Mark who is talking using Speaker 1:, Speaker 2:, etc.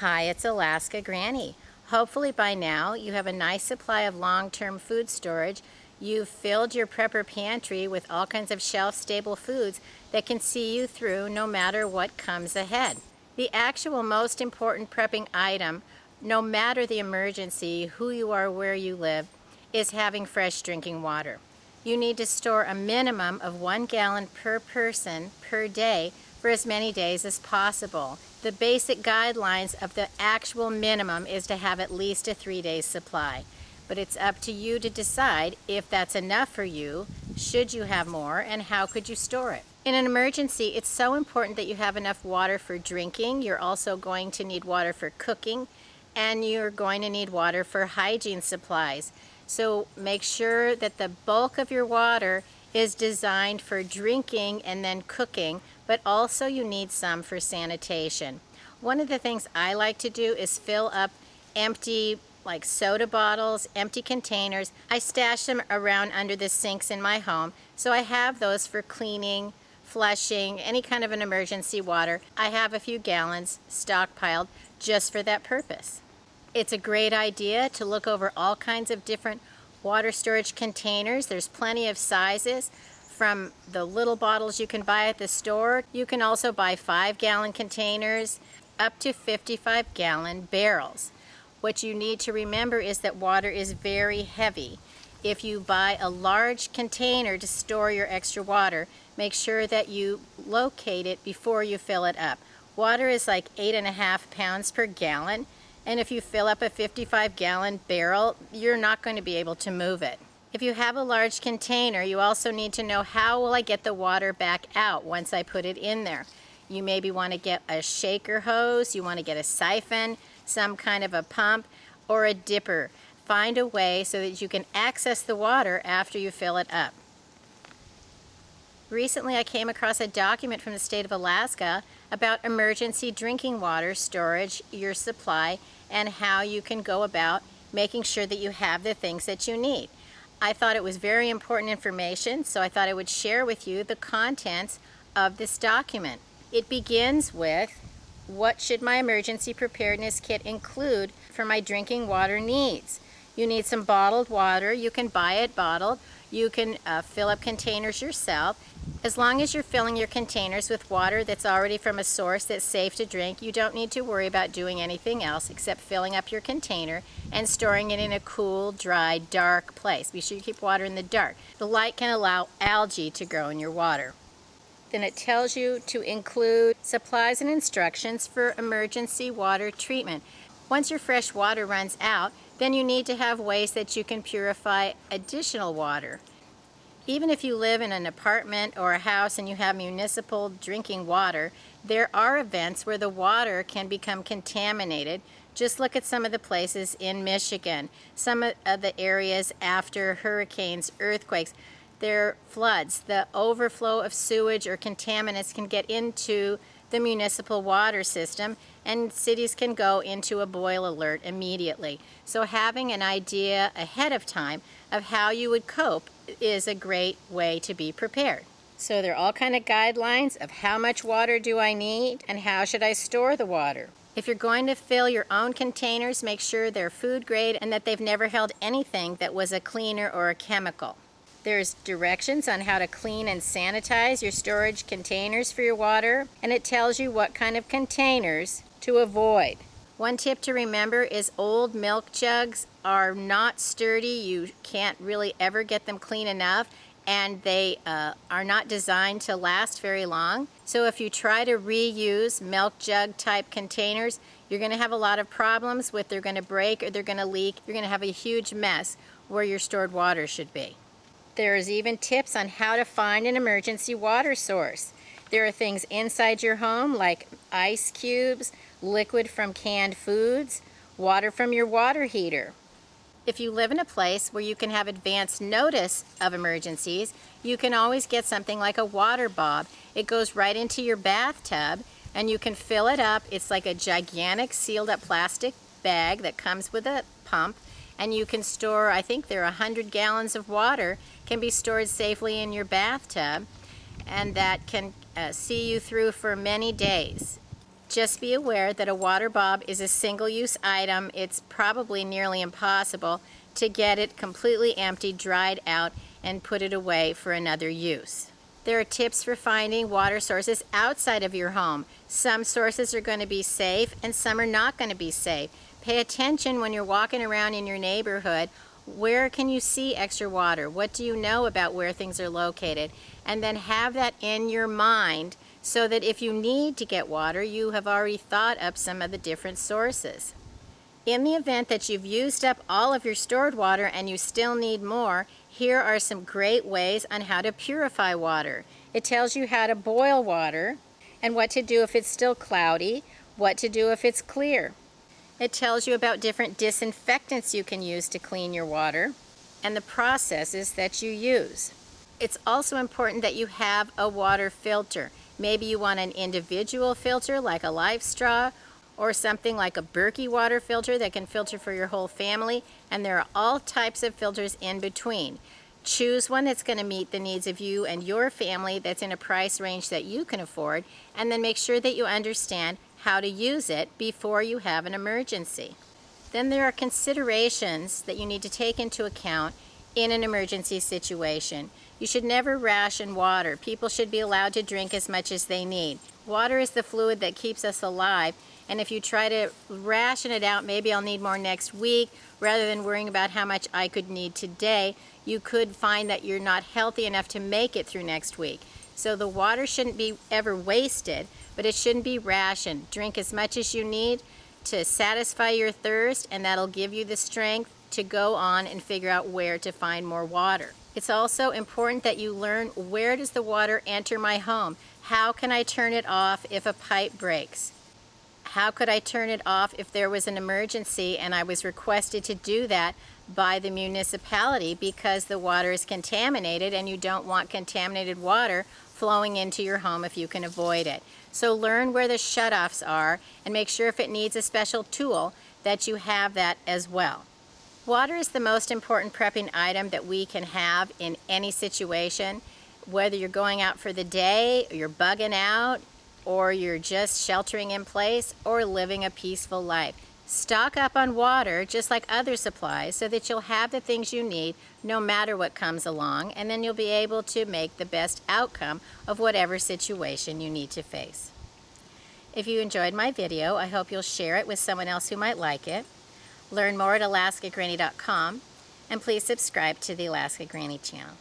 Speaker 1: Hi, it's Alaska Granny. Hopefully by now you have a nice supply of long-term food storage. You've filled your prepper pantry with all kinds of shelf-stable foods that can see you through no matter what comes ahead. The actual most important prepping item, no matter the emergency, who you are, where you live, is having fresh drinking water. You need to store a minimum of 1 gallon per person per day for as many days as possible. The basic guidelines of the actual minimum is to have at least a 3-day supply. But it's up to you to decide if that's enough for you, should you have more, and how could you store it. In an emergency, it's so important that you have enough water for drinking. You're also going to need water for cooking, and you're going to need water for hygiene supplies. So make sure that the bulk of your water is designed for drinking and then cooking, but also you need some for sanitation. One of the things I like to do is fill up empty like soda bottles, empty containers. I stash them around under the sinks in my home, so I have those for cleaning, flushing, any kind of an emergency water. I have a few gallons stockpiled just for that purpose. It's a great idea to look over all kinds of different water storage containers. There's plenty of sizes, from the little bottles you can buy at the store. You can also buy 5-gallon containers up to 55-gallon barrels. What you need to remember is that water is very heavy. If you buy a large container to store your extra water, make sure that you locate it before you fill it up. Water is like 8.5 pounds per gallon. And if you fill up a 55-gallon barrel, you're not going to be able to move it. If you have a large container, you also need to know, how will I get the water back out once I put it in there? You maybe want to get a shaker hose, you want to get a siphon, some kind of a pump, or a dipper. Find a way so that you can access the water after you fill it up. Recently, I came across a document from the state of Alaska about emergency drinking water storage, your supply, and how you can go about making sure that you have the things that you need. I thought it was very important information, so I thought I would share with you the contents of this document. It begins with, what should my emergency preparedness kit include for my drinking water needs? You need some bottled water. You can buy it bottled. You can fill up containers yourself. As long as you're filling your containers with water that's already from a source that's safe to drink, you don't need to worry about doing anything else except filling up your container and storing it in a cool, dry, dark place. Be sure you keep water in the dark. The light can allow algae to grow in your water. Then it tells you to include supplies and instructions for emergency water treatment. Once your fresh water runs out, then you need to have ways that you can purify additional water. Even if you live in an apartment or a house and you have municipal drinking water, there are events where the water can become contaminated. Just look at some of the places in Michigan, some of the areas after hurricanes, earthquakes. There are floods. The overflow of sewage or contaminants can get into the municipal water system, and cities can go into a boil alert immediately. So having an idea ahead of time of how you would cope is a great way to be prepared. So there are all kinds of guidelines of how much water do I need and how should I store the water. If you're going to fill your own containers, make sure they're food grade and that they've never held anything that was a cleaner or a chemical. There's directions on how to clean and sanitize your storage containers for your water, and it tells you what kind of containers to avoid. One tip to remember is old milk jugs are not sturdy. You can't really ever get them clean enough, and they are not designed to last very long. So if you try to reuse milk jug type containers, you're going to have a lot of problems with they're going to break or they're going to leak. You're going to have a huge mess where your stored water should be. There's even tips on how to find an emergency water source. There are things inside your home like ice cubes, liquid from canned foods, water from your water heater. If you live in a place where you can have advance notice of emergencies, you can always get something like a water bob. It goes right into your bathtub and you can fill it up. It's like a gigantic sealed up plastic bag that comes with a pump, and you can store, I think there are 100 gallons of water can be stored safely in your bathtub, and that can see you through for many days. Just be aware that a water bob is a single-use item. It's probably nearly impossible to get it completely empty, dried out, and put it away for another use. There are tips for finding water sources outside of your home. Some sources are going to be safe and some are not going to be safe. Pay attention when you're walking around in your neighborhood. Where can you see extra water? What do you know about where things are located? And then have that in your mind so that if you need to get water, you have already thought up some of the different sources. In the event that you've used up all of your stored water and you still need more, here are some great ways on how to purify water. It tells you how to boil water and what to do if it's still cloudy, what to do if it's clear. It tells you about different disinfectants you can use to clean your water and the processes that you use. It's also important that you have a water filter. Maybe you want an individual filter like a Life Straw, or something like a Berkey water filter that can filter for your whole family, and there are all types of filters in between. Choose one that's going to meet the needs of you and your family, that's in a price range that you can afford, and then make sure that you understand how to use it before you have an emergency. Then there are considerations that you need to take into account in an emergency situation. You should never ration water. People should be allowed to drink as much as they need. Water is the fluid that keeps us alive, and if you try to ration it out, maybe I'll need more next week, rather than worrying about how much I could need today, you could find that you're not healthy enough to make it through next week. So the water shouldn't be ever wasted, but it shouldn't be rationed. Drink as much as you need to satisfy your thirst, and that'll give you the strength to go on and figure out where to find more water. It's also important that you learn, where does the water enter my home? How can I turn it off if a pipe breaks? How could I turn it off if there was an emergency and I was requested to do that by the municipality because the water is contaminated and you don't want contaminated water flowing into your home if you can avoid it? So learn where the shutoffs are and make sure if it needs a special tool that you have that as well. Water is the most important prepping item that we can have in any situation, whether you're going out for the day, or you're bugging out, or you're just sheltering in place, or living a peaceful life. Stock up on water just like other supplies so that you'll have the things you need no matter what comes along, and then you'll be able to make the best outcome of whatever situation you need to face. If you enjoyed my video, I hope you'll share it with someone else who might like it. Learn more at alaskagranny.com, and please subscribe to the Alaska Granny channel.